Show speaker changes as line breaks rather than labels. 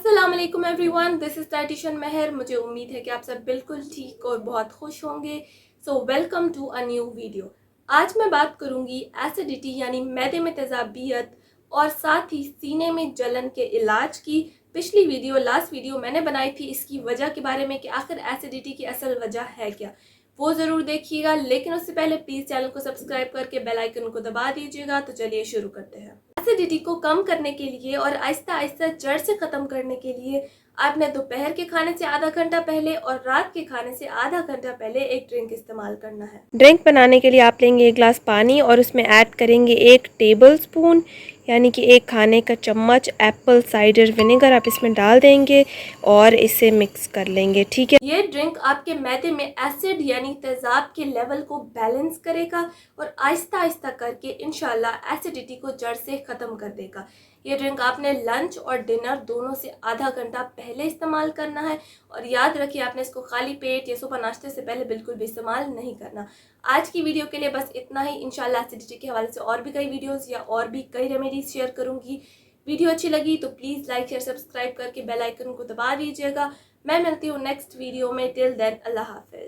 अस्सलाम वालेकुम everyone, this is dietitian महर। मुझे उम्मीद है कि आप सब बिल्कुल ठीक और बहुत खुश होंगे। So welcome to a new video. आज मैं बात करूंगी एसिडिटी यानी मैदे में तेज़ाबियत और साथ ही सीने में जलन के इलाज की। पिछली वीडियो लास्ट वीडियो मैंने बनाई थी इसकी वजह के बारे में कि आखिर एसिडिटी की असल वजह है क्या, वो ज़रूर देखिएगा। लेकिन उससे पहले प्लीज़ चैनल को सब्सक्राइब करके बेल आइकन को दबा दीजिएगा। तो चलिए शुरू करते हैं। एसिडिटी को कम करने के लिए और आहिस्ता आहिस्ता जड़ से ख़त्म करने के लिए आपने दोपहर के खाने से आधा घंटा पहले और रात के खाने से आधा घंटा पहले एक ड्रिंक इस्तेमाल करना है। ड्रिंक बनाने के लिए आप लेंगे 1 गिलास पानी और उसमें ऐड करेंगे 1 टेबल स्पून यानी कि 1 खाने का चम्मच एप्पल साइडर विनेगर आप इसमें डाल देंगे और इसे मिक्स कर लेंगे। ठीक है, ये ड्रिंक आपके मैदे में एसिड यानी तेज़ाब के लेवल को बैलेंस करेगा और आहिस्ता आहिस्ता करके इंशाल्लाह एसिडिटी को जड़ से ख़त्म कर देगा। ये ड्रिंक आपने लंच और डिनर दोनों से आधा घंटा पहले इस्तेमाल करना है और याद रखिए आपने इसको खाली पेट या सुबह नाश्ते से पहले बिल्कुल भी इस्तेमाल नहीं करना। आज की वीडियो के लिए बस इतना ही। इंशाल्लाह एसिडिटी के हवाले से और भी कई वीडियोस या और भी कई रेमेडीज शेयर करूंगी। वीडियो अच्छी लगी तो प्लीज़ लाइक शेयर सब्सक्राइब करके बेल आइकन को दबा दीजिएगा। मैं मिलती हूँ नेक्स्ट वीडियो में। टिल देन अल्लाह हाफिज़।